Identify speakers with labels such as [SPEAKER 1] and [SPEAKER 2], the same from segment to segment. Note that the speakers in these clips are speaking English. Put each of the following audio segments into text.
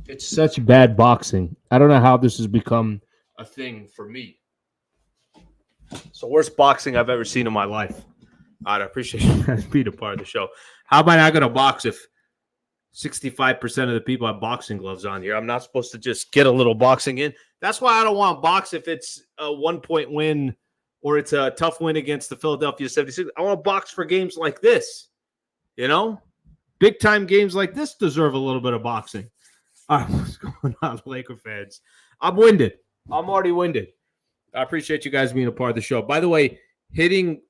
[SPEAKER 1] It's such bad boxing. I don't know how this has become a thing for me. It's the worst boxing I've ever seen in my life. I'd appreciate you guys being a part of the show. How am I not going to box if 65% of the people have boxing gloves on here? I'm not supposed to just get a little boxing in. That's why I don't want to box if it's a 1-point win or it's a tough win against the Philadelphia 76ers. I want to box for games like this. You know? Big-time games like this deserve a little bit of boxing. All right, what's going on, Laker fans? I'm winded. I'm already winded. I appreciate you guys being a part of the show. By the way, hitting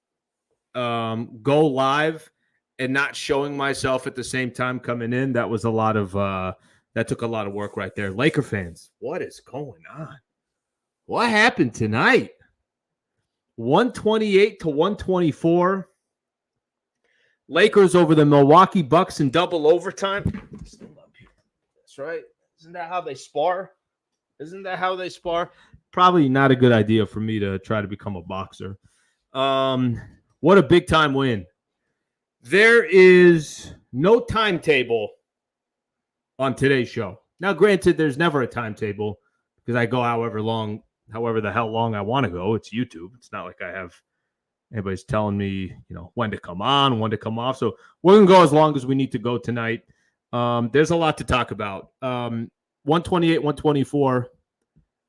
[SPEAKER 1] go live and not showing myself at the same time coming in, that was a lot of that took a lot of work right there. Laker fans, what is going on? What happened tonight? 128 to 124. Lakers over the Milwaukee Bucks in double overtime. That's right. Isn't that how they spar? Probably not a good idea for me to try to become a boxer. What a big time win. There is no timetable on today's show. Now, granted, there's never a timetable because I go however the hell long I want to go. It's YouTube. It's not like I have anybody's telling me, when to come on, when to come off. So we're going to go as long as we need to go tonight. There's a lot to talk about. 128, 124.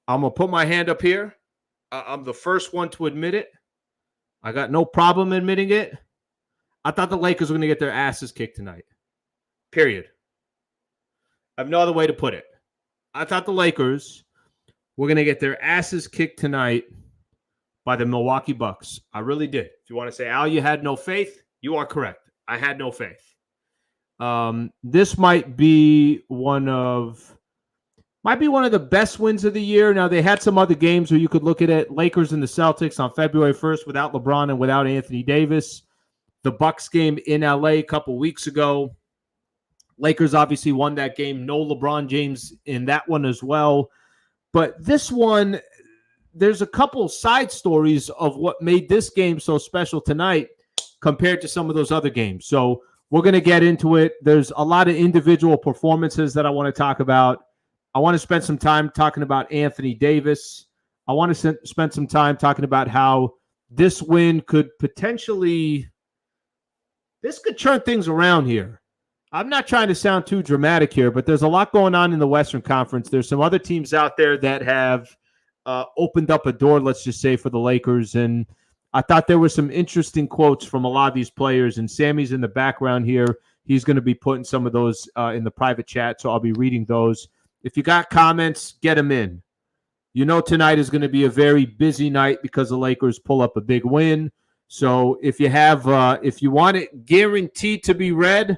[SPEAKER 1] I'm going to put my hand up here. I'm the first one to admit it. I got no problem admitting it. I thought the Lakers were going to get their asses kicked tonight. Period. I have no other way to put it. I thought the Lakers were going to get their asses kicked tonight by the Milwaukee Bucks. I really did. If you want to say, Al, you had no faith, you are correct. I had no faith. This might be one of the best wins of the year. Now, they had some other games where you could look at it. Lakers and the Celtics on February 1st without LeBron and without Anthony Davis. The Bucks game in LA a couple weeks ago. Lakers obviously won that game. No LeBron James in that one as well. But this one, there's a couple side stories of what made this game so special tonight compared to some of those other games. So we're going to get into it. There's a lot of individual performances that I want to talk about. I want to spend some time talking about Anthony Davis. I want to spend some time talking about how this win could potentially – this could turn things around here. I'm not trying to sound too dramatic here, but there's a lot going on in the Western Conference. There's some other teams out there that have opened up a door, let's just say, for the Lakers. And I thought there were some interesting quotes from a lot of these players. And Sammy's in the background here. He's going to be putting some of those in the private chat, so I'll be reading those. If you got comments, get them in. Tonight is going to be a very busy night because the Lakers pull up a big win. So if you want it guaranteed to be read,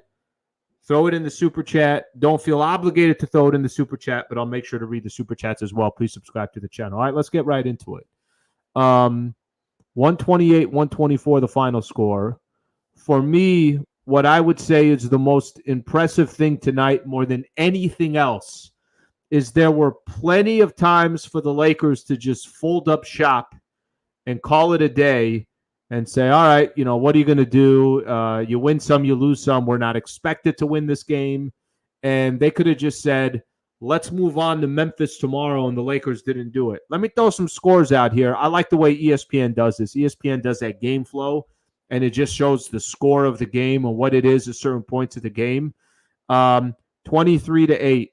[SPEAKER 1] throw it in the super chat. Don't feel obligated to throw it in the super chat, but I'll make sure to read the super chats as well. Please subscribe to the channel. All right, let's get right into it. 128, 124, the final score. For me, what I would say is the most impressive thing tonight more than anything else is there were plenty of times for the Lakers to just fold up shop and call it a day and say, all right, what are you going to do? You win some, you lose some. We're not expected to win this game. And they could have just said, let's move on to Memphis tomorrow, and the Lakers didn't do it. Let me throw some scores out here. I like the way ESPN does this. ESPN does that game flow, and it just shows the score of the game and what it is at certain points of the game. 23-8.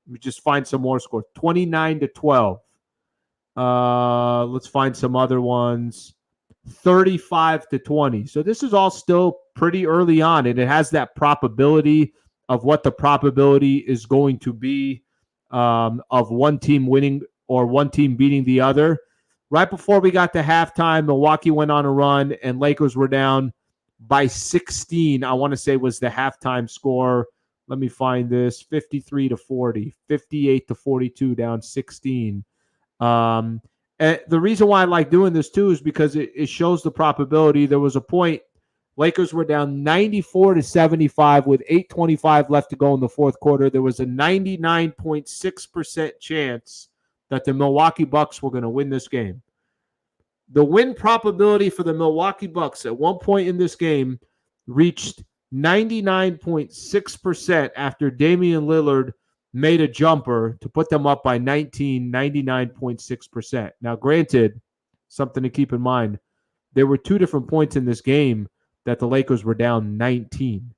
[SPEAKER 1] Let me just find some more scores. 29-12. Let's find some other ones. 35-20. So this is all still pretty early on, and it has that probability of what the probability is going to be of one team winning or one team beating the other. Right before we got to halftime, Milwaukee went on a run, and Lakers were down by 16. I want to say was the halftime score. Let me find this. 53-40, 58-42, down 16. And the reason why I like doing this, too, is because it shows the probability. There was a point, Lakers were down 94-75 with 8:25 left to go in the fourth quarter. There was a 99.6% chance that the Milwaukee Bucks were going to win this game. The win probability for the Milwaukee Bucks at one point in this game reached 99.6% after Damian Lillard made a jumper to put them up by 19, 99.6%. Now, granted, something to keep in mind, there were two different points in this game that the Lakers were down 19.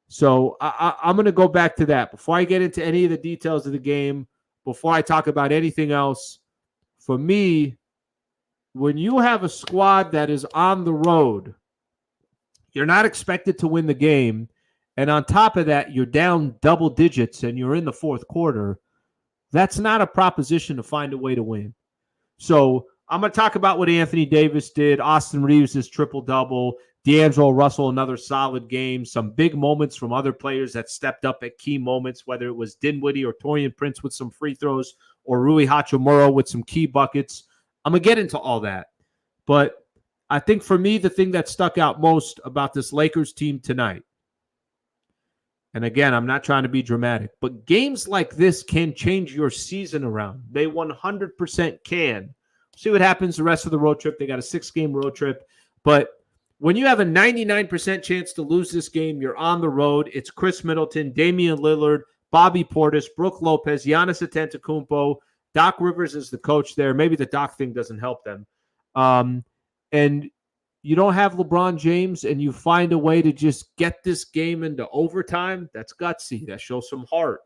[SPEAKER 1] So I'm going to go back to that. Before I get into any of the details of the game, before I talk about anything else, for me, when you have a squad that is on the road, you're not expected to win the game. And on top of that, you're down double digits and you're in the fourth quarter. That's not a proposition to find a way to win. So I'm going to talk about what Anthony Davis did. Austin Reeves' triple-double. D'Angelo Russell, another solid game. Some big moments from other players that stepped up at key moments, whether it was Dinwiddie or Taurean Prince with some free throws or Rui Hachimura with some key buckets. I'm going to get into all that. But I think for me, the thing that stuck out most about this Lakers team tonight, and again, I'm not trying to be dramatic, but games like this can change your season around. They 100% can. See what happens the rest of the road trip. They got a 6-game road trip. But when you have a 99% chance to lose this game, you're on the road. It's Chris Middleton, Damian Lillard, Bobby Portis, Brook Lopez, Giannis Antetokounmpo. Doc Rivers is the coach there. Maybe the Doc thing doesn't help them. And you don't have LeBron James and you find a way to just get this game into overtime, that's gutsy. That shows some heart.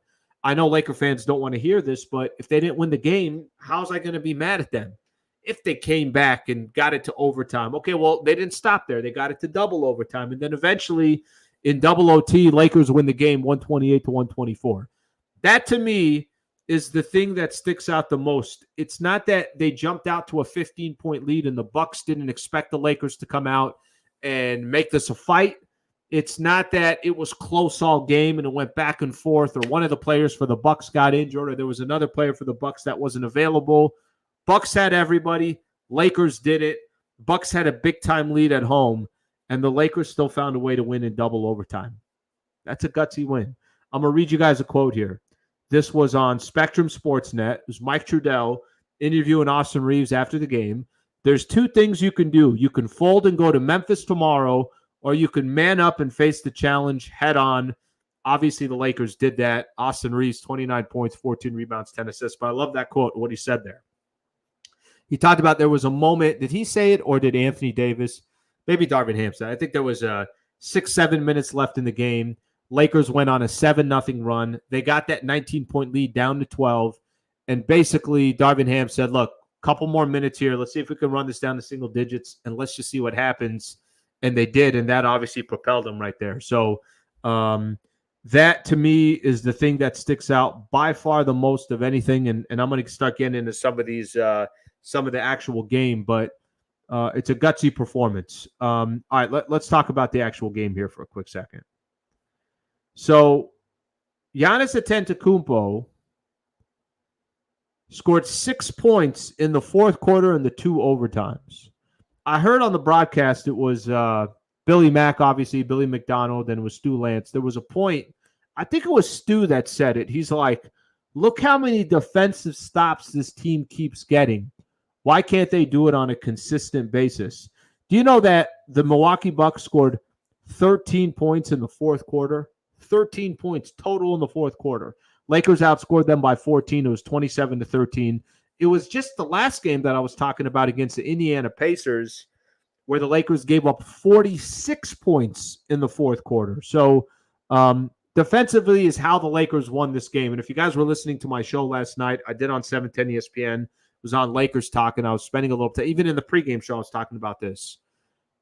[SPEAKER 1] I know Laker fans don't want to hear this, but if they didn't win the game, how's I going to be mad at them? If they came back and got it to overtime. Okay, well, they didn't stop there. They got it to double overtime. And then eventually in double OT, Lakers win the game 128-124. That to me is the thing that sticks out the most. It's not that they jumped out to a 15-point lead and the Bucks didn't expect the Lakers to come out and make this a fight. It's not that it was close all game and it went back and forth, or one of the players for the Bucks got injured, or there was another player for the Bucks that wasn't available. Bucks had everybody. Lakers did it. Bucks had a big-time lead at home, and the Lakers still found a way to win in double overtime. That's a gutsy win. I'm going to read you guys a quote here. This was on Spectrum Sportsnet. It was Mike Trudell interviewing Austin Reeves after the game. There's two things you can do. You can fold and go to Memphis tomorrow, or you can man up and face the challenge head on. Obviously, the Lakers did that. Austin Reeves, 29 points, 14 rebounds, 10 assists. But I love that quote, what he said there. He talked about there was a moment. Did he say it or did Anthony Davis? Maybe Darvin Ham said. I think there was 6-7 minutes left in the game. Lakers went on a 7-0 run. They got that 19-point lead down to 12. And basically, Darvin Ham said, look, a couple more minutes here. Let's see if we can run this down to single digits, and let's just see what happens. And they did, and that obviously propelled them right there. So that, to me, is the thing that sticks out by far the most of anything. And I'm going to start getting into some of these some of the actual game, but it's a gutsy performance. All right, let's talk about the actual game here for a quick second. So Giannis Antetokounmpo scored 6 points in the fourth quarter and the 2 overtimes. I heard on the broadcast it was Billy Mack, obviously, Billy McDonald, and it was Stu Lance. There was a point, I think it was Stu that said it. He's like, look how many defensive stops this team keeps getting. Why can't they do it on a consistent basis? Do you know that the Milwaukee Bucks scored 13 points in the fourth quarter? 13 points total in the fourth quarter. Lakers outscored them by 14. It was 27-13. It was just the last game that I was talking about against the Indiana Pacers where the Lakers gave up 46 points in the fourth quarter. So defensively is how the Lakers won this game. And if you guys were listening to my show last night, I did on 710 ESPN. It was on Lakers Talk, and I was spending a little time. Even in the pregame show, I was talking about this.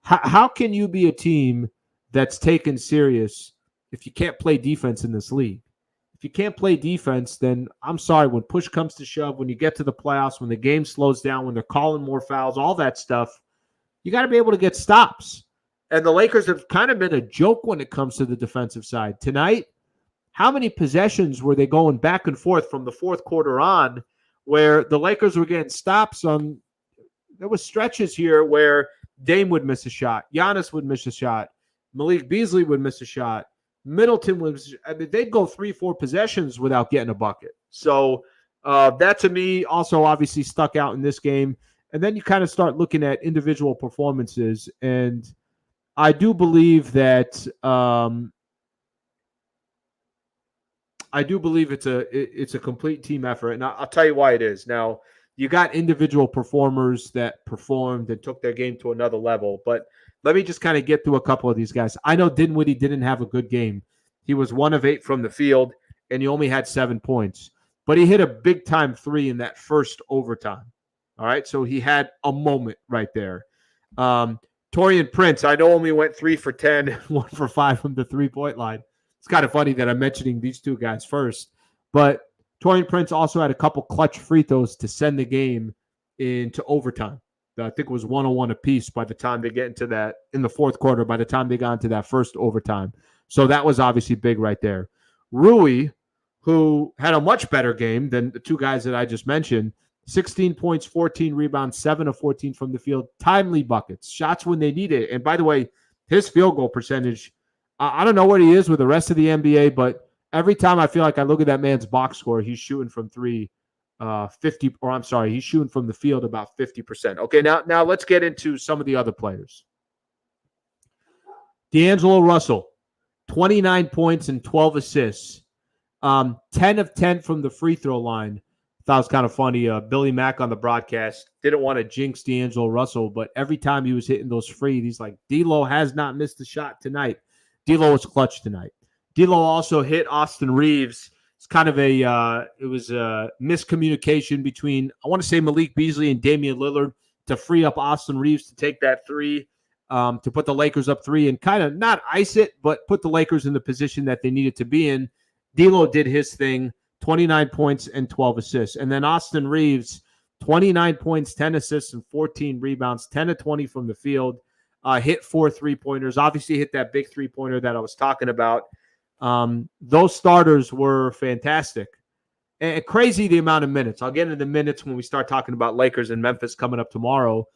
[SPEAKER 1] How can you be a team that's taken serious if you can't play defense in this league? If you can't play defense, then I'm sorry, when push comes to shove, when you get to the playoffs, when the game slows down, when they're calling more fouls, all that stuff, you got to be able to get stops. And the Lakers have kind of been a joke when it comes to the defensive side. Tonight, how many possessions were they going back and forth from the fourth quarter on where the Lakers were getting stops on? There was stretches here where Dame would miss a shot. Giannis would miss a shot. Malik Beasley would miss a shot. Middleton was, I mean, they'd go 3-4 possessions without getting a bucket. So that to me also obviously stuck out in this game. And then you kind of start looking at individual performances. And I do believe that I do believe it's a complete team effort, and I'll tell you why it is. Now, you got individual performers that performed and took their game to another level, but let me just kind of get through a couple of these guys. I know Dinwiddie didn't have a good game. He was 1 of 8 from the field, and he only had 7 points. But he hit a big-time three in that first overtime. All right, so he had a moment right there. Taurean Prince, I know only went 3 for 10, 1 for 5 from the three-point line. It's kind of funny that I'm mentioning these two guys first. But Taurean Prince also had a couple clutch free throws to send the game into overtime. I think it was 1-on-1 apiece by the time they get into that in the fourth quarter, by the time they got into that first overtime. So that was obviously big right there. Rui, who had a much better game than the two guys that I just mentioned, 16 points, 14 rebounds, 7 of 14 from the field, timely buckets, shots when they need it. And by the way, his field goal percentage, I don't know what he is with the rest of the NBA, but every time I feel like I look at that man's box score, he's shooting from three, he's shooting from the field about 50%. Okay, now let's get into some of the other players. D'Angelo Russell, 29 points and 12 assists, 10 of 10 from the free throw line. Thought it was kind of funny. Billy Mack on the broadcast didn't want to jinx D'Angelo Russell, but every time he was hitting those free, he's like, D'Lo has not missed a shot tonight. D'Lo was clutch tonight. D'Lo also hit Austin Reeves. It's kind of a miscommunication between, I want to say, Malik Beasley and Damian Lillard to free up Austin Reeves to take that three, to put the Lakers up 3 and kind of not ice it, but put the Lakers in the position that they needed to be in. D'Lo did his thing, 29 points and 12 assists. And then Austin Reeves, 29 points, 10 assists, and 14 rebounds, 10 of 20 from the field, hit 4 3-pointers, obviously hit that big 3-pointer that I was talking about. Those starters were fantastic. And crazy the amount of minutes. I'll get into the minutes when we start talking about Lakers and Memphis coming up tomorrow.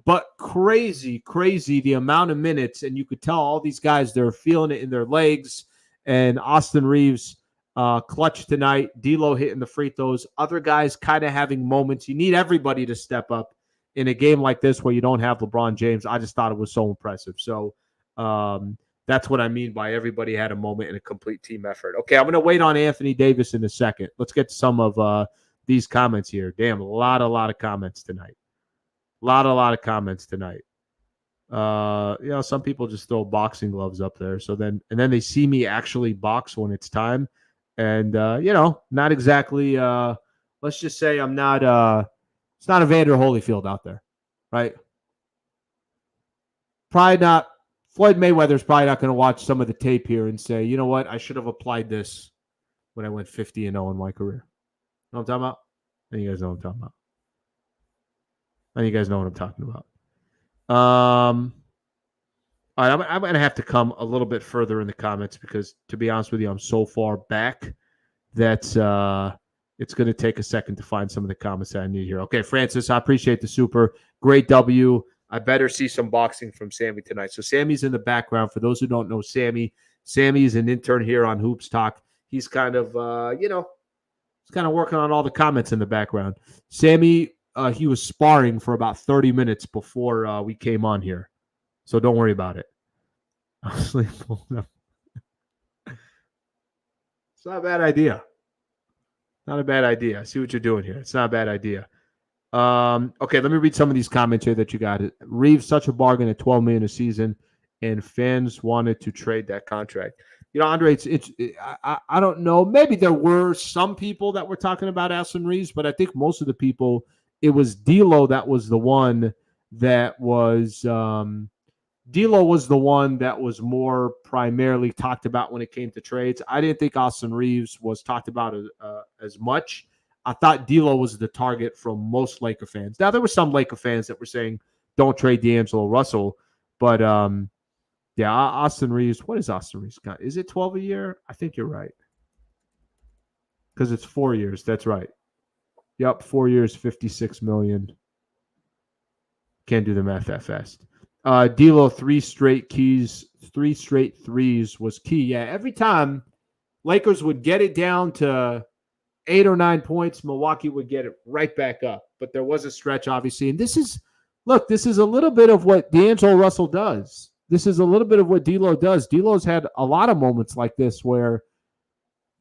[SPEAKER 1] But crazy the amount of minutes. And you could tell all these guys, they're feeling it in their legs. And Austin Reeves clutch tonight. D'Lo hitting the free throws. Other guys kind of having moments. You need everybody to step up in a game like this where you don't have LeBron James. I just thought it was so impressive. So, that's what I mean by everybody had a moment in a complete team effort. Okay, I'm going to wait on Anthony Davis in a second. Let's get to some of these comments here. Damn, a lot of comments tonight. A lot of comments tonight. Some people just throw boxing gloves up there. So then they see me actually box when it's time. And, not exactly, let's just say I'm not, it's not Evander Holyfield out there, right? Probably not. Floyd Mayweather's probably not going to watch some of the tape here and say, you know what, I should have applied this when I went 50-0 in my career. Know what I'm talking about? I think you guys know what I'm talking about. All right, I'm going to have to come a little bit further in the comments because, to be honest with you, I'm so far back that it's going to take a second to find some of the comments that I need here. Okay, Francis, I appreciate the super. Great W. I better see some boxing from Sammy tonight. So Sammy's in the background. For those who don't know Sammy is an intern here on Hoops Talk. He's kind of, he's kind of working on all the comments in the background. Sammy, he was sparring for about 30 minutes before we came on here. So don't worry about it. It's not a bad idea. Not a bad idea. I see what you're doing here. It's not a bad idea. Okay, let me read some of these comments here that you got. Reeves, such a bargain at $12 million a season, and fans wanted to trade that contract. Andre, I don't know. Maybe there were some people that were talking about Austin Reeves, but I think most of the people, it was D'Lo that was the one that was D'Lo was the one that was more primarily talked about when it came to trades. I didn't think Austin Reeves was talked about as much. I thought D'Lo was the target from most Laker fans. Now, there were some Laker fans that were saying, don't trade D'Angelo Russell. But, Austin Reeves, what is Austin Reeves got? Is it 12 a year? I think you're right. Because it's 4 years. That's right. Yep, 4 years, $56 million. Can't do the math that fast. D'Lo, 3 straight threes was key. Yeah, every time Lakers would get it down to 8 or 9 points, Milwaukee would get it right back up. But there was a stretch, obviously. And this is a little bit of what D'Angelo Russell does. This is a little bit of what D'Lo does. D'Lo's had a lot of moments like this where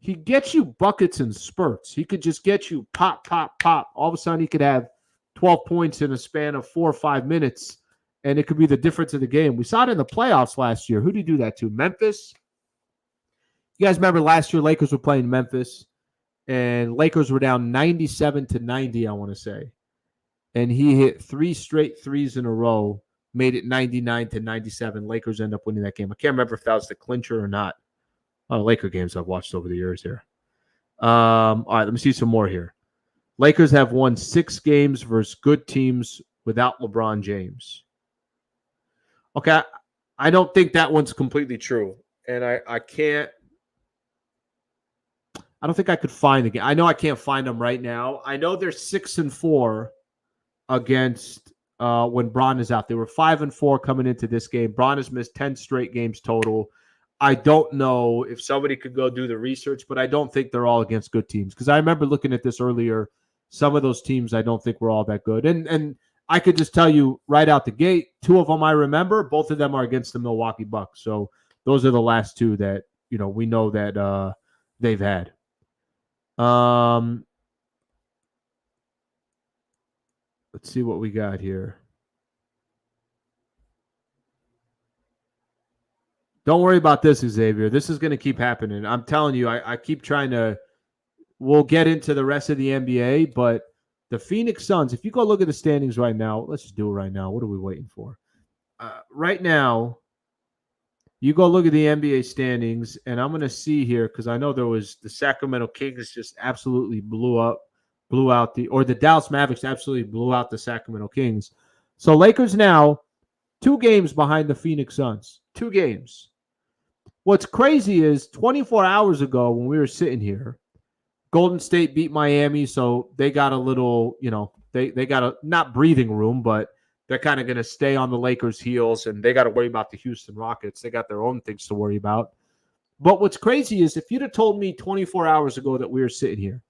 [SPEAKER 1] he gets you buckets and spurts. He could just get you pop, pop, pop. All of a sudden, he could have 12 points in a span of 4 or 5 minutes, and it could be the difference of the game. We saw it in the playoffs last year. Who did he do that to? Memphis? You guys remember last year Lakers were playing Memphis, and Lakers were down 97-90, I want to say. And he hit 3 straight threes in a row, made it 99-97. Lakers end up winning that game. I can't remember if that was the clincher or not. A lot of Laker games I've watched over the years here. All right, let me see some more here. Lakers have won 6 games versus good teams without LeBron James. Okay, I don't think that one's completely true. And I don't think I could find the game. I know I can't find them right now. I know they're 6-4 against when Bron is out. They were 5-4 coming into this game. Bron has missed 10 straight games total. I don't know if somebody could go do the research, but I don't think they're all against good teams. Because I remember looking at this earlier. Some of those teams I don't think were all that good. And I could just tell you right out the gate, 2 of them I remember. Both of them are against the Milwaukee Bucks. So those are the last 2 that, we know that they've had. Let's see what we got here. Don't worry about this, Xavier. This is going to keep happening. I'm telling you, I keep trying to – we'll get into the rest of the NBA, but the Phoenix Suns, if you go look at the standings right now, let's just do it right now. What are we waiting for? Right now, you go look at the NBA standings, and I'm going to see here because I know there was the Sacramento Kings just absolutely blew out the Dallas Mavericks absolutely blew out the Sacramento Kings. So Lakers now 2 games behind the Phoenix Suns. 2 games. What's crazy is 24 hours ago when we were sitting here, Golden State beat Miami, so they got a little, they got a not breathing room, but they're kind of going to stay on the Lakers' heels, and they got to worry about the Houston Rockets. They got their own things to worry about. But what's crazy is if you'd have told me 24 hours ago that we were sitting here,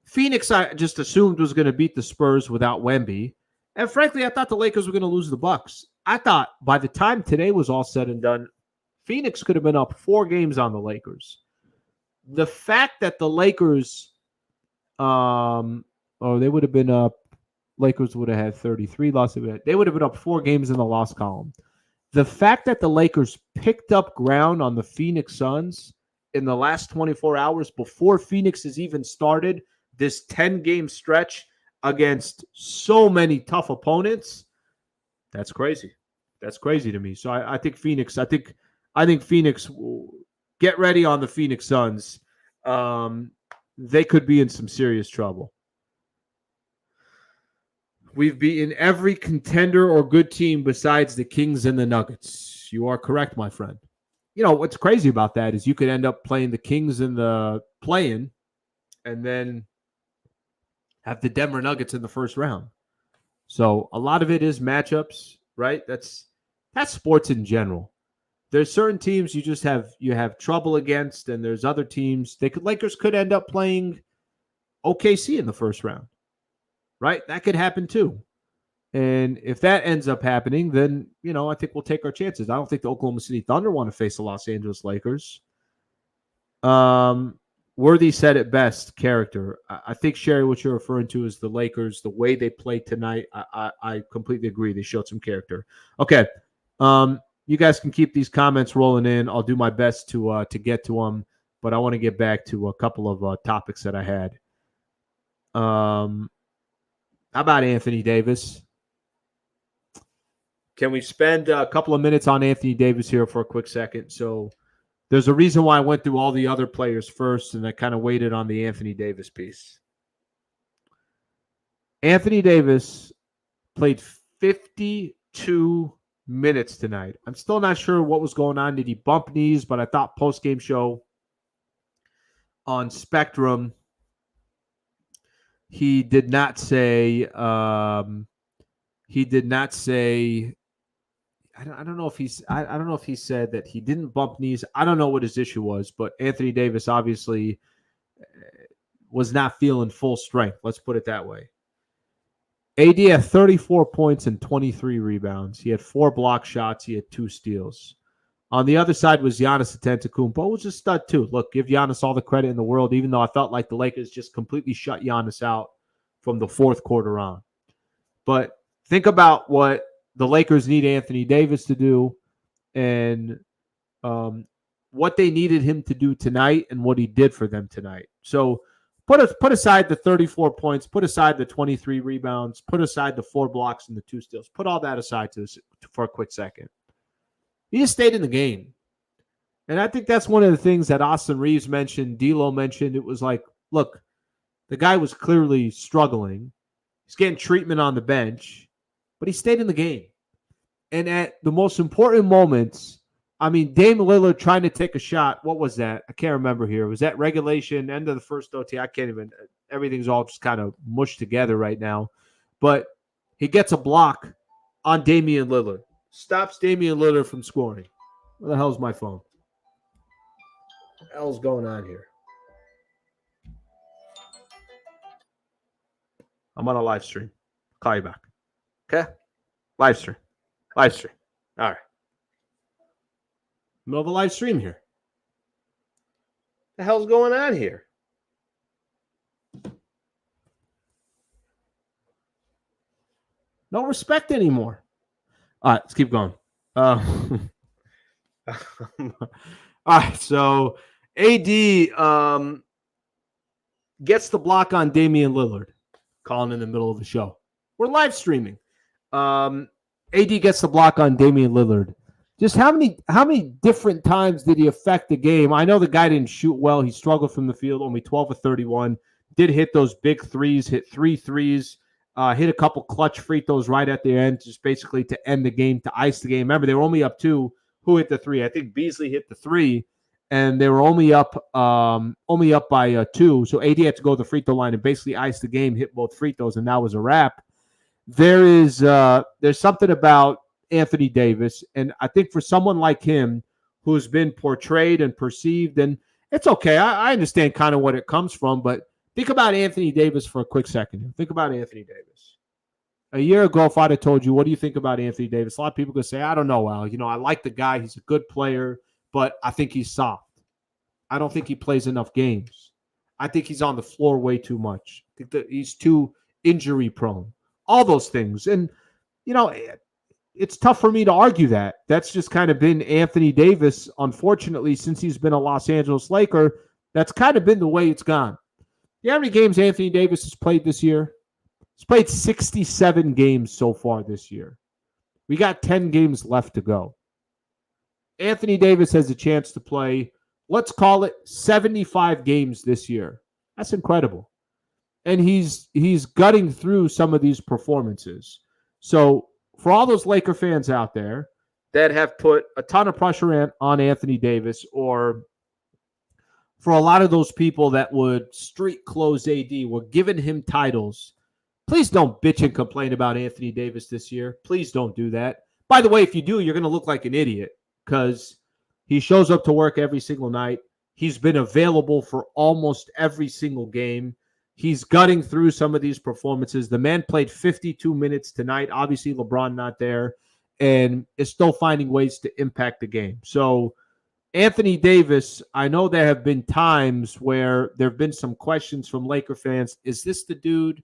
[SPEAKER 1] Phoenix, I just assumed was going to beat the Spurs without Wemby. And frankly, I thought the Lakers were going to lose the Bucks. I thought by the time today was all said and done, Phoenix could have been up 4 games on the Lakers. The fact that the Lakers, they would have been up, Lakers would have had 33 losses. They would have been up 4 games in the loss column. The fact that the Lakers picked up ground on the Phoenix Suns in the last 24 hours before Phoenix has even started this 10-game stretch against so many tough opponents, that's crazy. That's crazy to me. So I think Phoenix, I think Phoenix, get ready on the Phoenix Suns. They could be in some serious trouble. We've beaten every contender or good team besides the Kings and the Nuggets. You are correct, my friend. What's crazy about that is you could end up playing the Kings in the play-in and then have the Denver Nuggets in the first round. So a lot of it is matchups, right? That's sports in general. There's certain teams you have trouble against, and there's other teams. Lakers could end up playing OKC in the first round, right? That could happen too. And if that ends up happening, then I think we'll take our chances. I don't think the Oklahoma City Thunder want to face the Los Angeles Lakers. Worthy said it best, character. I think, Sherry, what you're referring to is the Lakers, the way they played tonight. I completely agree. They showed some character. Okay. You guys can keep these comments rolling in. I'll do my best to get to them, but I want to get back to a couple of topics that I had. How about Anthony Davis? Can we spend a couple of minutes on Anthony Davis here for a quick second? So there's a reason why I went through all the other players first, and I kind of waited on the Anthony Davis piece. Anthony Davis played 52 minutes tonight. I'm still not sure what was going on. Did he bump knees? But I thought post-game show on Spectrum, he did not say I don't know if he said that he didn't bump knees. I don't know what his issue was, but Anthony Davis obviously was not feeling full strength. Let's put it that way. AD had 34 points and 23 rebounds. He had 4 block shots. He had 2 steals. On the other side was Giannis Antetokounmpo, who was a stud too. Look, give Giannis all the credit in the world, even though I felt like the Lakers just completely shut Giannis out from the fourth quarter on. But think about what the Lakers need Anthony Davis to do and what they needed him to do tonight and what he did for them tonight. So put aside the 34 points, put aside the 23 rebounds, put aside the 4 blocks and the 2 steals. Put all that aside for a quick second. He just stayed in the game. And I think that's one of the things that Austin Reeves mentioned, D'Lo mentioned. It was like, look, the guy was clearly struggling. He's getting treatment on the bench, but he stayed in the game. And at the most important moments, I mean, Dame Lillard trying to take a shot. What was that? I can't remember here. Was that regulation, end of the first OT? I can't even. Everything's all just kind of mushed together right now. But he gets a block on Damian Lillard. Stops Damian Lillard from scoring. Where the hell's my phone? What the hell's going on here? I'm on a live stream. Call you back. Okay? Live stream. All right. Middle of a live stream here. The hell's going on here? No respect anymore. All right, let's keep going. All right, so AD gets the block on Damian Lillard, calling in the middle of the show. We're live streaming. AD gets the block on Damian Lillard. Just how many different times did he affect the game? I know the guy didn't shoot well. He struggled from the field, only 12 of 31. Did hit those big threes, hit 3 threes, hit a couple clutch free throws right at the end, just basically to end the game, to ice the game. Remember, they were only up 2. Who hit the 3? I think Beasley hit the 3, and they were only up by 2. So AD had to go to the free throw line and basically ice the game, hit both free throws, and that was a wrap. There's something about Anthony Davis, and I think for someone like him who's been portrayed and perceived, and it's okay. I understand kind of what it comes from, but think about Anthony Davis for a quick second. Think about Anthony Davis. A year ago, if I'd have told you, what do you think about Anthony Davis? A lot of people could say, I don't know, Al. I like the guy. He's a good player, but I think he's soft. I don't think he plays enough games. I think he's on the floor way too much. I think that he's too injury prone. All those things. And, it's tough for me to argue that. That's just kind of been Anthony Davis, unfortunately, since he's been a Los Angeles Laker. That's kind of been the way it's gone. You know how many games Anthony Davis has played this year? He's played 67 games so far this year. We got 10 games left to go. Anthony Davis has a chance to play, let's call it 75 games this year. That's incredible. And he's gutting through some of these performances. So for all those Laker fans out there that have put a ton of pressure on Anthony Davis, or for a lot of those people that would street close AD, were giving him titles, please don't bitch and complain about Anthony Davis this year. Please don't do that. By the way, if you do, you're going to look like an idiot because he shows up to work every single night. He's been available for almost every single game. He's gutting through some of these performances. The man played 52 minutes tonight. Obviously, LeBron not there, and is still finding ways to impact the game. So, Anthony Davis, I know there have been times where there have been some questions from Laker fans. Is this the dude?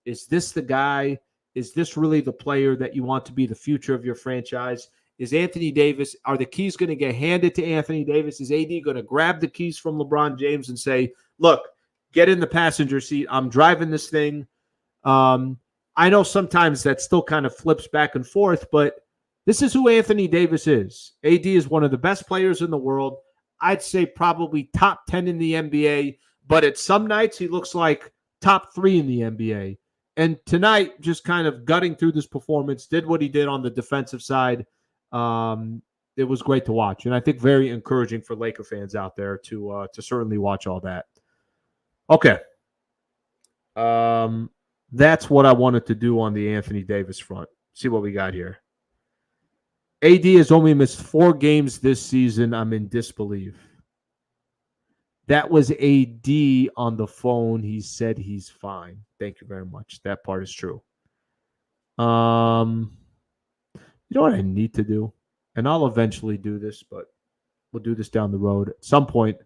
[SPEAKER 1] Is this the guy? Is this really the player that you want to be the future of your franchise? Is Anthony Davis, are the keys going to get handed to Anthony Davis? Is AD going to grab the keys from LeBron James and say, look, get in the passenger seat. I'm driving this thing. I know sometimes that still kind of flips back and forth, but this is who Anthony Davis is. AD is one of the best players in the world. I'd say probably top 10 in the NBA, but at some nights he looks like top 3 in the NBA. And tonight, just kind of gutting through this performance, did what he did on the defensive side. It was great to watch, and I think very encouraging for Laker fans out there to certainly watch all that. Okay. That's what I wanted to do on the Anthony Davis front. See what we got here. AD has only missed 4 games this season. I'm in disbelief. That was AD on the phone. He said he's fine. Thank you very much. That part is true. You know what I need to do? and I'll eventually do this, but we'll do this down the road. At some point,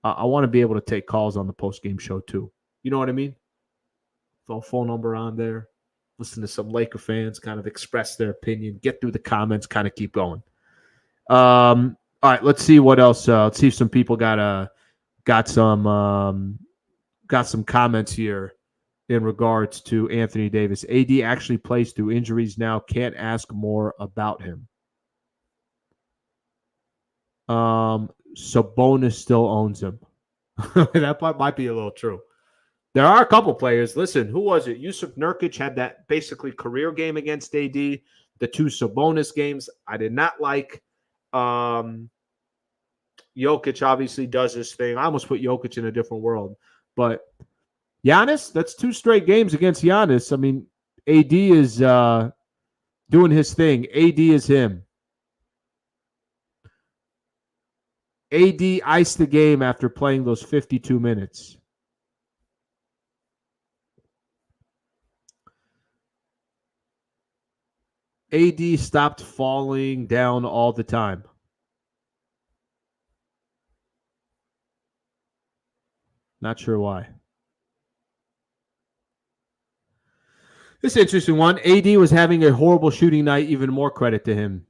[SPEAKER 1] I want to be able to take calls on the post-game show too. You know what I mean? Throw a phone number on there, listen to some Laker fans kind of express their opinion, get through the comments, kind of keep going. All right, let's see what else. Let's see if some people got some comments here in regards to Anthony Davis. AD actually plays through injuries now. Can't ask more about him. Sabonis still owns him. That part might be a little true. There are a couple players. Listen, who was it? Yusuf Nurkic had that basically career game against AD. The two Sabonis games I did not like. Jokic obviously does his thing. I almost put Jokic in a different world. But Giannis, that's 2 straight games against Giannis. I mean, AD is doing his thing. AD is him. AD iced the game after playing those 52 minutes. AD stopped falling down all the time. Not sure why. This is an interesting one. AD was having a horrible shooting night. Even more credit to him.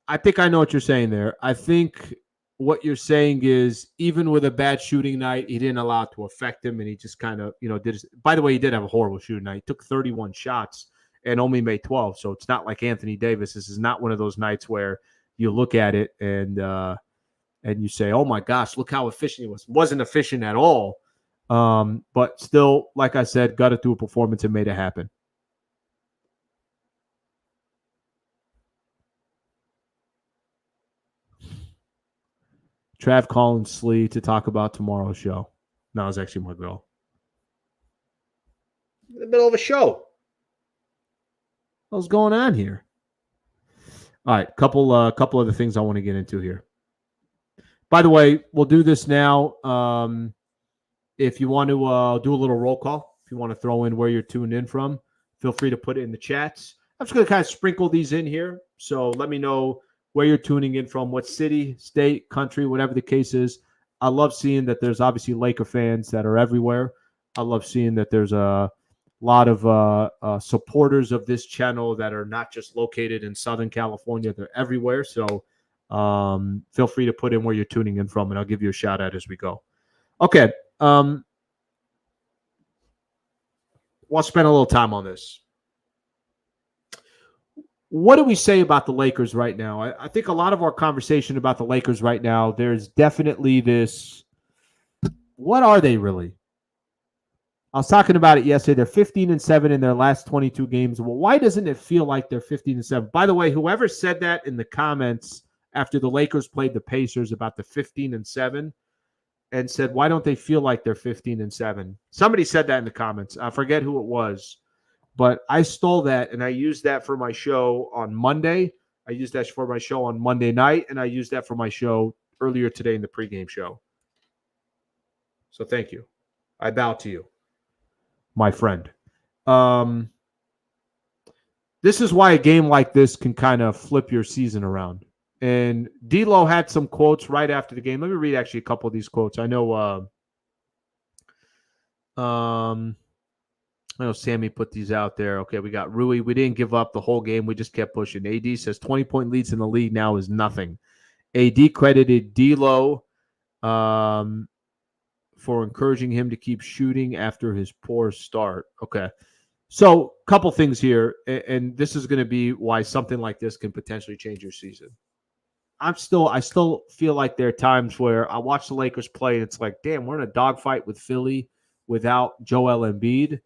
[SPEAKER 1] I think I know what you're saying there. I think what you're saying is even with a bad shooting night, he didn't allow it to affect him, and he just kind of, did his. By the way, he did have a horrible shooting night. He took 31 shots and only made 12. So it's not like Anthony Davis. This is not one of those nights where you look at it and you say, oh my gosh, look how efficient he was. Wasn't efficient at all. But still, like I said, got it through a performance and made it happen. Trav calling Slee to talk about tomorrow's show. No, it's actually my girl. In the middle of a show. What's going on here? All right, couple other things I want to get into here. By the way, we'll do this now. If you want to do a little roll call, if you want to throw in where you're tuned in from, feel free to put it in the chats. I'm just going to kind of sprinkle these in here. So let me know where you're tuning in from, what city, state, country, whatever the case is. I love seeing that there's obviously Laker fans that are everywhere. I love seeing that there's a lot of supporters of this channel that are not just located in Southern California. They're everywhere. So feel free to put in where you're tuning in from, and I'll give you a shout out as we go. Okay. We'll spend a little time on this. What do we say about the Lakers right now? I think a lot of our conversation about the Lakers right now, there's definitely this, what are they really? I was talking about it yesterday. They're 15-7 in their last 22 games. Well, why doesn't it feel like they're 15-7? By the way, whoever said that in the comments after the Lakers played the Pacers about the 15-7 and said, why don't they feel like they're 15-7? Somebody said that in the comments. I forget who it was. But I stole that, and I used that for my show on Monday. I used that for my show on Monday night, and I used that for my show earlier today in the pregame show. So thank you. I bow to you, my friend. This is why a game like this can kind of flip your season around. And D'Lo had some quotes right after the game. Let me read actually a couple of these quotes. I know Sammy put these out there. Okay, we got Rui. We didn't give up the whole game. We just kept pushing. AD says 20-point leads in the league now is nothing. AD credited D'Lo for encouraging him to keep shooting after his poor start. Okay, so a couple things here, and this is going to be why something like this can potentially change your season. I still feel like there are times where I watch the Lakers play, and it's like, damn, we're in a dogfight with Philly without Joel Embiid.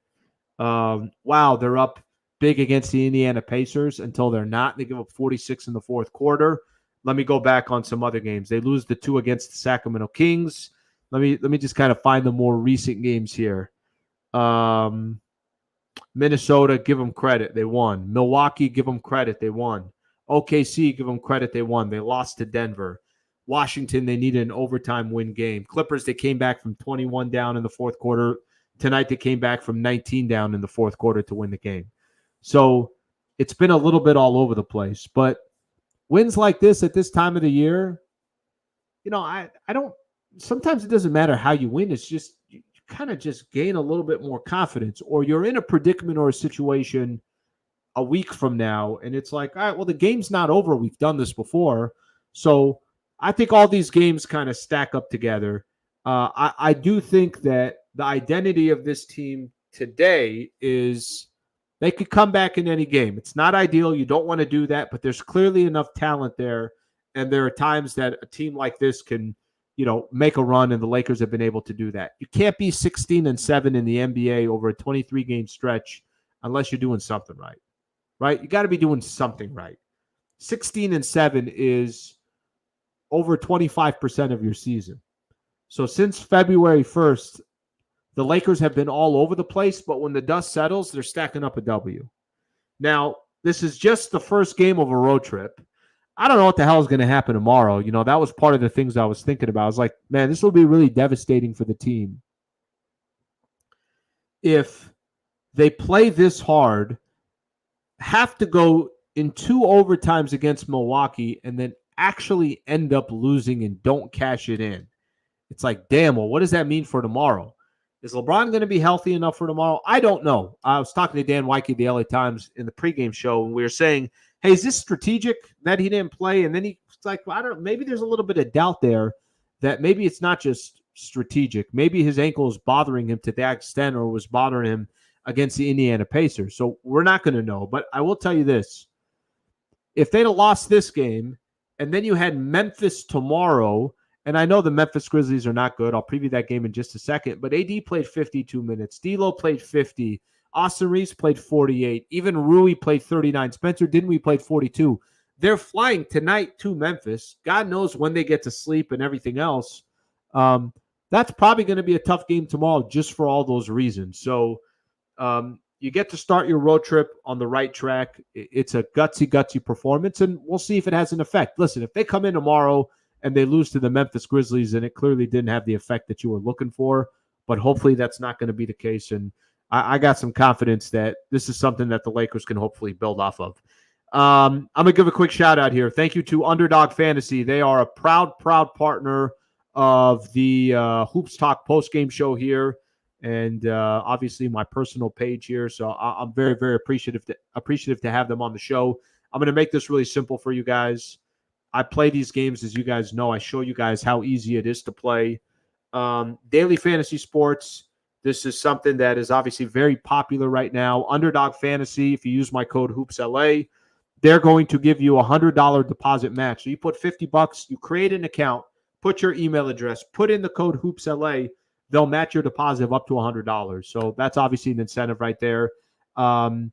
[SPEAKER 1] Wow, they're up big against the Indiana Pacers until they're not. They give up 46 in the fourth quarter. Let me go back on some other games. They lose the 2 against the Sacramento Kings. Let me just kind of find the more recent games here. Minnesota, give them credit. They won. Milwaukee, give them credit. They won. OKC, give them credit. They won. They lost to Denver. Washington, they needed an overtime win game. Clippers, they came back from 21 down in the fourth quarter. Tonight, they came back from 19 down in the fourth quarter to win the game. So it's been a little bit all over the place. But wins like this at this time of the year, I don't. Sometimes it doesn't matter how you win. It's just you kind of just gain a little bit more confidence, or you're in a predicament or a situation a week from now, and it's like, all right, well, the game's not over. We've done this before. So I think all these games kind of stack up together. I do think that the identity of this team today is they could come back in any game. It's not ideal. You don't want to do that, but there's clearly enough talent there. And there are times that a team like this can, make a run, and the Lakers have been able to do that. You can't be 16-7 in the NBA over a 23-game stretch unless you're doing something right. Right? You got to be doing something right. 16-7 is over 25% of your season. So since February 1st, the Lakers have been all over the place, but when the dust settles, they're stacking up a W. Now, this is just the first game of a road trip. I don't know what the hell is going to happen tomorrow. That was part of the things I was thinking about. I was like, man, this will be really devastating for the team if they play this hard, have to go in 2 overtimes against Milwaukee, and then actually end up losing and don't cash it in. It's like, damn, well, what does that mean for tomorrow? Is LeBron going to be healthy enough for tomorrow? I don't know. I was talking to Dan Wyke of the LA Times in the pregame show, and we were saying, hey, is this strategic that he didn't play? And then he's like, well, I don't know. Maybe there's a little bit of doubt there that maybe it's not just strategic. Maybe his ankle is bothering him to that extent, or was bothering him against the Indiana Pacers. So we're not going to know. But I will tell you this. If they'd have lost this game, and then you had Memphis tomorrow, and I know the Memphis Grizzlies are not good. I'll preview that game in just a second. But AD played 52 minutes. D'Lo played 50. Austin Reeves played 48. Even Rui played 39. Spencer Dinwiddie played 42. They're flying tonight to Memphis. God knows when they get to sleep and everything else. That's probably going to be a tough game tomorrow just for all those reasons. So you get to start your road trip on the right track. It's a gutsy performance, and we'll see if it has an effect. Listen, if they come in tomorrow and they lose to the Memphis Grizzlies, and it clearly didn't have the effect that you were looking for, but hopefully that's not going to be the case. And I got some confidence that this is something that the Lakers can hopefully build off of. I'm going to give a quick shout out here. Thank you to Underdog Fantasy. They are a proud partner of the Hoops Talk post-game show here, and obviously my personal page here. So I'm very, very appreciative to have them on the show. I'm going to make this really simple for you guys. I play these games, as you guys know. I show you guys how easy it is to play. Daily fantasy sports. This is something that is obviously very popular right now. Underdog Fantasy, if you use my code HoopsLA, they're going to give you a $100 deposit match. So you put $50, you create an account, put your email address, put in the code HoopsLA, they'll match your deposit of up to $100. So that's obviously an incentive right there. The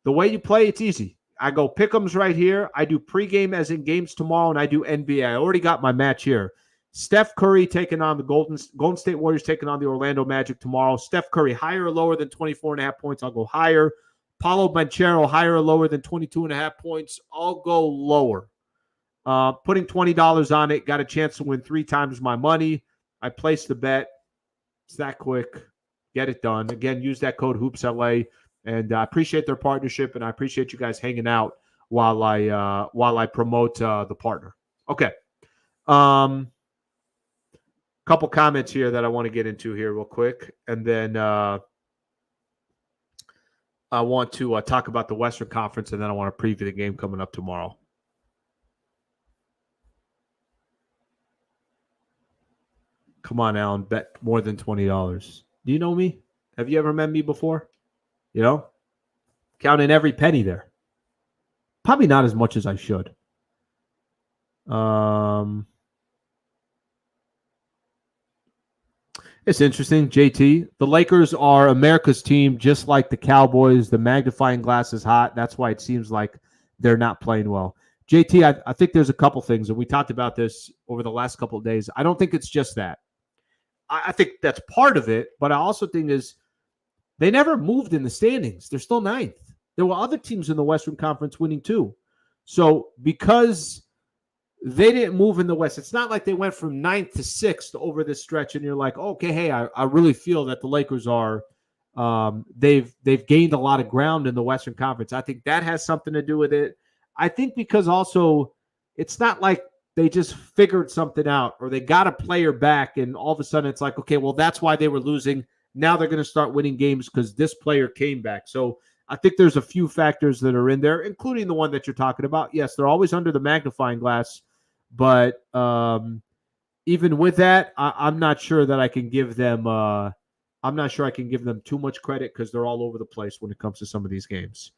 [SPEAKER 1] way you play, it's easy. I go pick'ems right here. I do pregame as in games tomorrow, and I do NBA. I already got my match here. Steph Curry taking on the Golden State Warriors, taking on the Orlando Magic tomorrow. Steph Curry, higher or lower than 24.5 points, I'll go higher. Paulo Banchero, higher or lower than 22.5 points, I'll go lower. Putting $20 on it, got a chance to win 3 times my money. I placed the bet. It's that quick. Get it done. Again, use that code HoopsLA, and I appreciate their partnership, and I appreciate you guys hanging out while I promote the partner. Okay. Couple comments here that I want to get into here real quick, and then I want to talk about the Western Conference, and then I want to preview the game coming up tomorrow. Come on, Alan, bet more than $20. Do you know me? Have you ever met me before? Counting every penny there. Probably not as much as I should. It's interesting, JT. The Lakers are America's team, just like the Cowboys. The magnifying glass is hot. That's why it seems like they're not playing well. JT, I think there's a couple things, and we talked about this over the last couple of days. I don't think it's just that. I think that's part of it, but I also think is they never moved in the standings. They're still 9th. There were other teams in the Western Conference winning too. So because they didn't move in the West, it's not like they went from 9th to 6th over this stretch, and you're like, okay, hey, I really feel that the Lakers are they've gained a lot of ground in the Western Conference. I think that has something to do with it. I think because also it's not like they just figured something out or they got a player back and all of a sudden it's like, okay, well, that's why they were losing. Now they're going to start winning games because this player came back. So I think there's a few factors that are in there, including the one that you're talking about. Yes, they're always under the magnifying glass, but even with that, I'm not sure that I can give them. I'm not sure I can give them too much credit because they're all over the place when it comes to some of these games.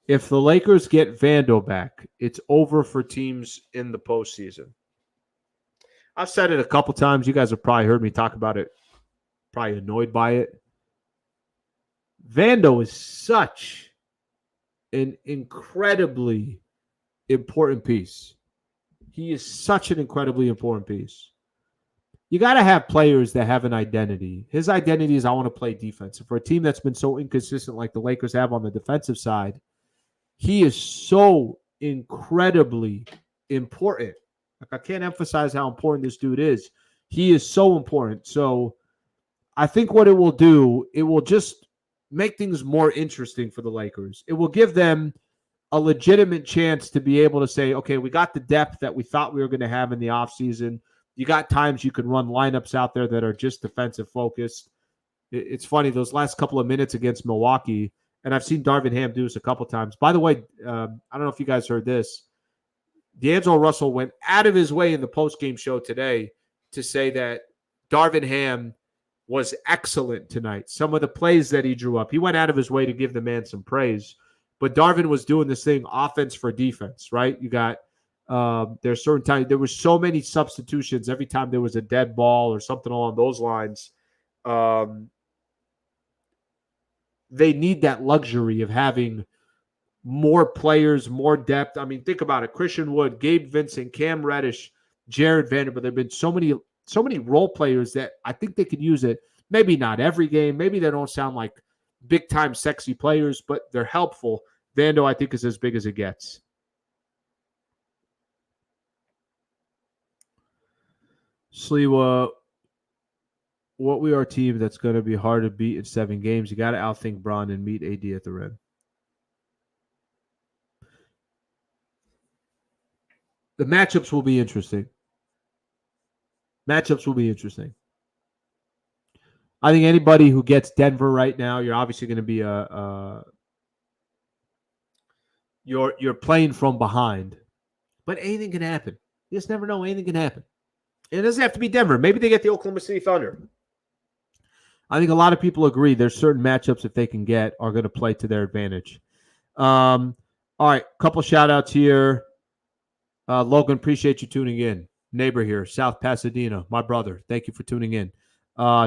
[SPEAKER 1] If the Lakers get Vando back, it's over for teams in the postseason. I've said it a couple times. You guys have probably heard me talk about it, probably annoyed by it. Vando is such an incredibly important piece. He is such an incredibly important piece. You got to have players that have an identity. His identity is I want to play defense. For a team that's been so inconsistent like the Lakers have on the defensive side, he is so incredibly important. Like I can't emphasize how important this dude is. He is so important. So I think what it will do, it will just make things more interesting for the Lakers. It will give them a legitimate chance to be able to say, okay, we got the depth that we thought we were going to have in the offseason. You got times you can run lineups out there that are just defensive focused. It's funny, those last couple of minutes against Milwaukee, and I've seen Darvin Ham do this a couple times. By the way, I don't know if you guys heard this. D'Angelo Russell went out of his way in the postgame show today to say that Darvin Ham was excellent tonight. Some of the plays that he drew up, he went out of his way to give the man some praise. But Darvin was doing this thing, offense for defense, right? You got there's certain times there were so many substitutions every time there was a dead ball or something along those lines. They need that luxury of having more players, more depth. I mean, think about it. Christian Wood, Gabe Vincent, Cam Reddish, Jared Vanderbilt. There have been so many role players that I think they could use it. Maybe not every game. Maybe they don't sound like big-time sexy players, but they're helpful. Vando, I think, is as big as it gets. Sliwa, what we are a team that's going to be hard to beat in 7 games. You got to outthink Bron and meet AD at the rim. The matchups will be interesting. I think anybody who gets Denver right now, you're obviously going to be you're playing from behind, but anything can happen. You just never know. Anything can happen. It doesn't have to be Denver. Maybe they get the Oklahoma City Thunder. I think a lot of people agree there's certain matchups that they can get are going to play to their advantage. All right, couple shout-outs here. Logan, appreciate you tuning in. Neighbor here, South Pasadena, my brother. Thank you for tuning in.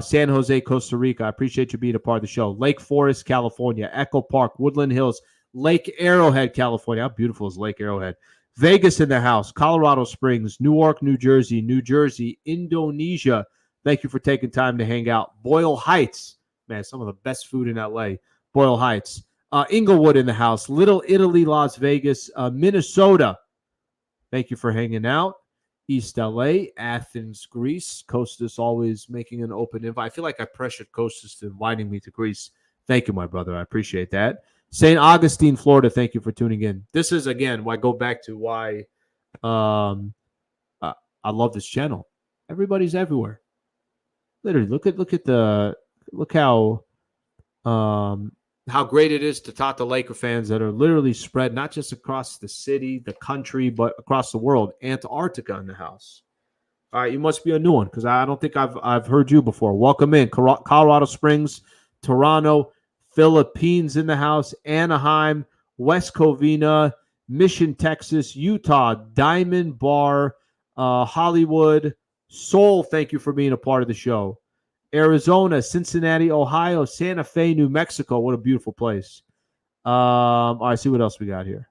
[SPEAKER 1] San Jose, Costa Rica. I appreciate you being a part of the show. Lake Forest, California. Echo Park, Woodland Hills. Lake Arrowhead, California. How beautiful is Lake Arrowhead? Vegas in the house. Colorado Springs. Newark, New Jersey. New Jersey. Indonesia. Thank you for taking time to hang out. Boyle Heights. Man, some of the best food in L.A. Boyle Heights. Inglewood in the house. Little Italy, Las Vegas. Minnesota. Thank you for hanging out. East LA, Athens, Greece. Kostas always making an open invite. I feel like I pressured Kostas to inviting me to Greece. Thank you, my brother. I appreciate that. St. Augustine, Florida. Thank you for tuning in. This is, again, why I go back to why I love this channel. Everybody's everywhere. Literally, look how great it is to talk to Laker fans that are literally spread not just across the city, the country, but across the world. Antarctica in the house. All right, you must be a new one because I don't think I've heard you before. Welcome in. Colorado Springs, Toronto, Philippines in the house, Anaheim, West Covina, Mission, Texas, Utah, Diamond Bar, Hollywood, Seoul. Thank you for being a part of the show. Arizona, Cincinnati, Ohio, Santa Fe, New Mexico. What a beautiful place. All right, see what else we got here.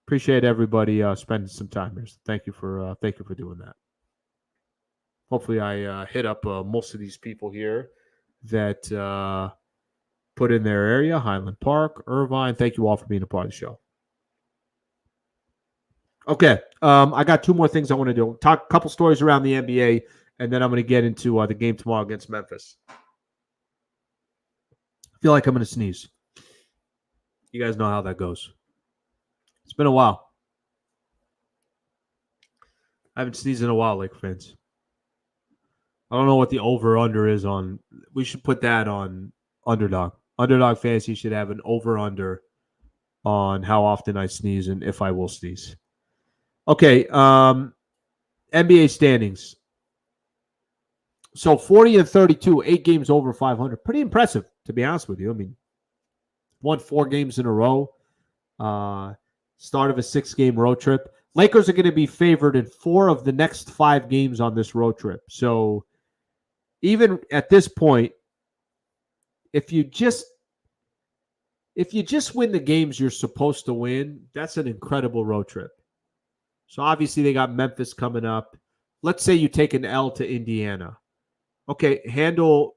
[SPEAKER 1] Appreciate everybody spending some time here. So thank you for doing that. Hopefully, I hit up most of these people here that put in their area. Highland Park, Irvine. Thank you all for being a part of the show. Okay, I got 2 more things I want to do. Talk a couple stories around the NBA. And then I'm going to get into the game tomorrow against Memphis. I feel like I'm going to sneeze. You guys know how that goes. It's been a while. I haven't sneezed in a while, Lake fans. I don't know what the over-under is on. We should put that on Underdog. Underdog Fantasy should have an over-under on how often I sneeze and if I will sneeze. Okay, NBA standings. So 40 and 32, 8 games over 500. Pretty impressive, to be honest with you. I mean, won 4 games in a row. Start of a 6-game road trip. Lakers are going to be favored in 4 of the next 5 games on this road trip. So even at this point, if you just win the games you're supposed to win, that's an incredible road trip. So obviously they got Memphis coming up. Let's say you take an L to Indiana. Okay, handle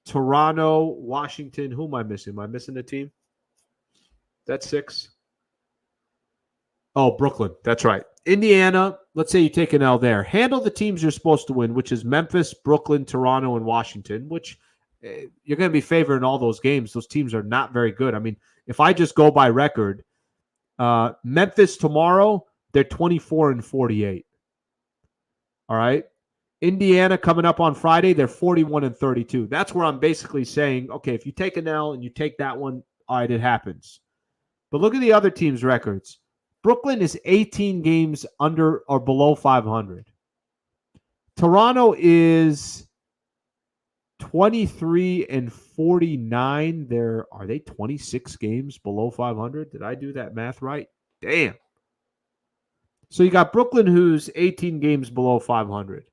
[SPEAKER 1] Toronto, Washington. Who am I missing? Am I missing a team? That's 6. Oh, Brooklyn. That's right. Indiana, let's say you take an L there. Handle the teams you're supposed to win, which is Memphis, Brooklyn, Toronto, and Washington, which you're going to be favored in all those games. Those teams are not very good. I mean, if I just go by record, Memphis tomorrow, they're 24 and 48. All right. Indiana coming up on Friday, they're 41 and 32. That's where I'm basically saying, okay, if you take an L and you take that one, all right, it happens. But look at the other teams' records. Brooklyn is 18 games under or below 500. Toronto is 23 and 49. Are they 26 games below 500? Did I do that math right? Damn. So you got Brooklyn, who's 18 games below 500.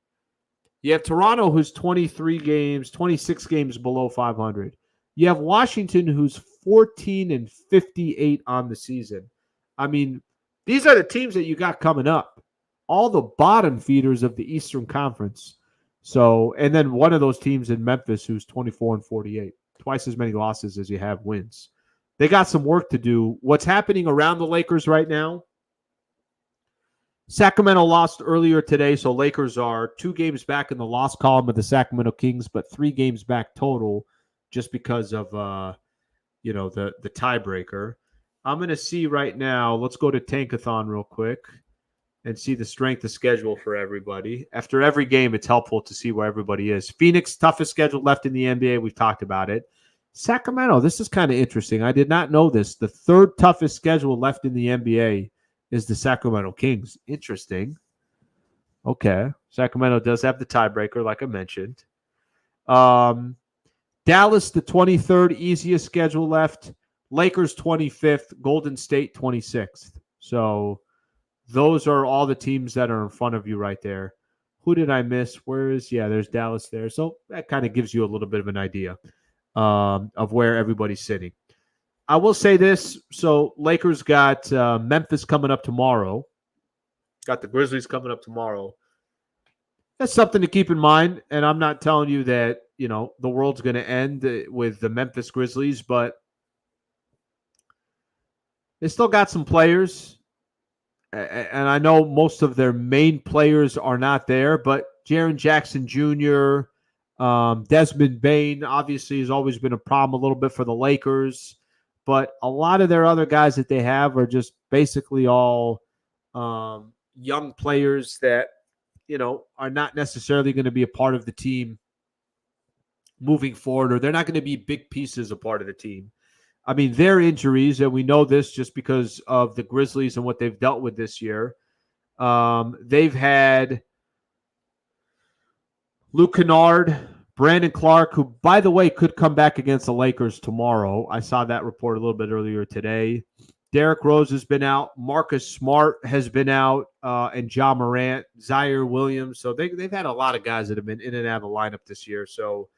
[SPEAKER 1] You have Toronto, who's 26 games below 500. You have Washington, who's 14 and 58 on the season. I mean, these are the teams that you got coming up. All the bottom feeders of the Eastern Conference. So, and then one of those teams in Memphis, who's 24 and 48. Twice as many losses as you have wins. They got some work to do. What's happening around the Lakers right now? Sacramento lost earlier today, so Lakers are 2 games back in the loss column of the Sacramento Kings, but 3 games back total just because of the tiebreaker. I'm going to see right now. Let's go to Tankathon real quick and see the strength of schedule for everybody. After every game, it's helpful to see where everybody is. Phoenix, toughest schedule left in the NBA. We've talked about it. Sacramento, this is kind of interesting. I did not know this. The 3rd toughest schedule left in the NBA is the Sacramento Kings. Interesting. Okay. Sacramento does have the tiebreaker, like I mentioned. Dallas, the 23rd, easiest schedule left. Lakers, 25th. Golden State, 26th. So those are all the teams that are in front of you right there. Who did I miss? There's Dallas there. So that kind of gives you a little bit of an idea of where everybody's sitting. I will say this. So Lakers got Memphis coming up tomorrow. Got the Grizzlies coming up tomorrow. That's something to keep in mind. And I'm not telling you that, the world's going to end with the Memphis Grizzlies, but they still got some players. And I know most of their main players are not there, but Jaren Jackson Jr., Desmond Bane obviously has always been a problem a little bit for the Lakers. But a lot of their other guys that they have are just basically all young players that, are not necessarily going to be a part of the team moving forward, or they're not going to be big pieces a part of the team. I mean, their injuries, and we know this just because of the Grizzlies and what they've dealt with this year. They've had Luke Kennard, Brandon Clark, who, by the way, could come back against the Lakers tomorrow. I saw that report a little bit earlier today. Derrick Rose has been out. Marcus Smart has been out, and Ja Morant, Zaire Williams. So they've had a lot of guys that have been in and out of the lineup this year. So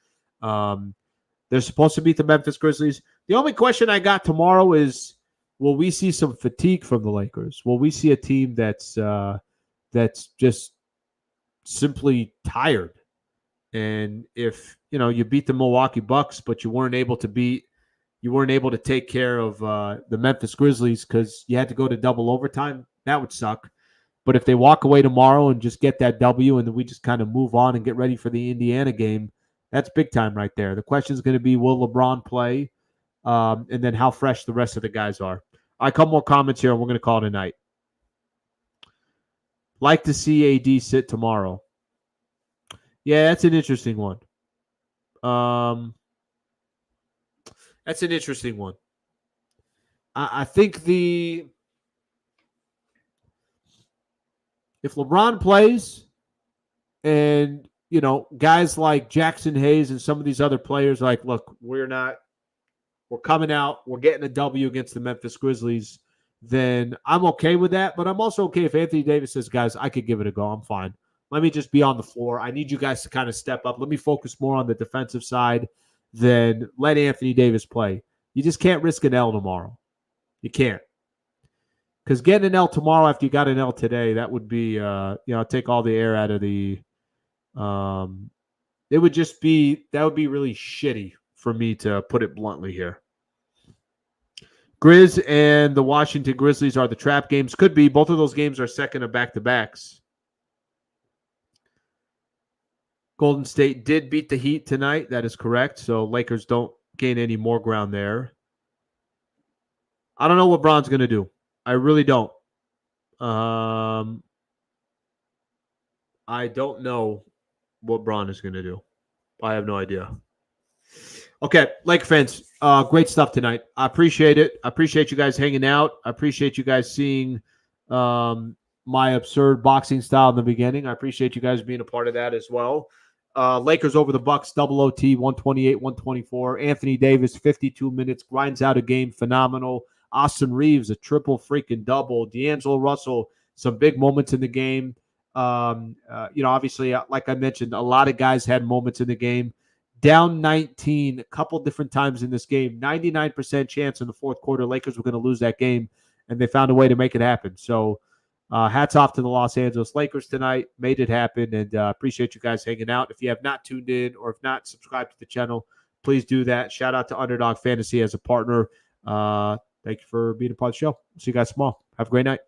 [SPEAKER 1] they're supposed to beat the Memphis Grizzlies. The only question I got tomorrow is, will we see some fatigue from the Lakers? Will we see a team that's just simply tired? And if you beat the Milwaukee Bucks, but you weren't able to take care of the Memphis Grizzlies because you had to go to double overtime, that would suck. But if they walk away tomorrow and just get that W, and then we just kind of move on and get ready for the Indiana game, that's big time right there. The question is going to be, will LeBron play?
[SPEAKER 2] and then how fresh the rest of the guys are. All right, a couple more comments here, and we're going to call it a night. Like to see AD sit tomorrow. Yeah, that's an interesting one. That's an interesting one. I think if LeBron plays and, guys like Jackson Hayes and some of these other players like, look, we're coming out, we're getting a W against the Memphis Grizzlies, then I'm okay with that. But I'm also okay if Anthony Davis says, guys, I could give it a go. I'm fine. Let me just be on the floor. I need you guys to kind of step up. Let me focus more on the defensive side than let Anthony Davis play. You just can't risk an L tomorrow. You can't. Because getting an L tomorrow after you got an L today, that would be, take all the air out of the that would be really shitty for me, to put it bluntly here. Grizz and the Washington Grizzlies are the trap games. Could be. Both of those games are second of back-to-backs. Golden State did beat the Heat tonight. That is correct. So Lakers don't gain any more ground there. I don't know what LeBron's going to do. I really don't. I don't know what Bron is going to do. I have no idea. Okay, Lake fans, great stuff tonight. I appreciate it. I appreciate you guys hanging out. I appreciate you guys seeing my absurd boxing style in the beginning. I appreciate you guys being a part of that as well. Lakers over the Bucks, double OT, 128-124. Anthony Davis, 52 minutes, grinds out a game, phenomenal. Austin Reeves, a triple freaking double. D'Angelo Russell, some big moments in the game. Obviously, like I mentioned, a lot of guys had moments in the game. Down 19 a couple different times in this game. 99% chance in the fourth quarter Lakers were going to lose that game, and they found a way to make it happen. So hats off to the Los Angeles Lakers tonight. Made it happen, and appreciate you guys hanging out. If you have not tuned in or if not subscribed to the channel, please do that. Shout out to Underdog Fantasy as a partner. Thank you for being a part of the show. See you guys tomorrow. Have a great night.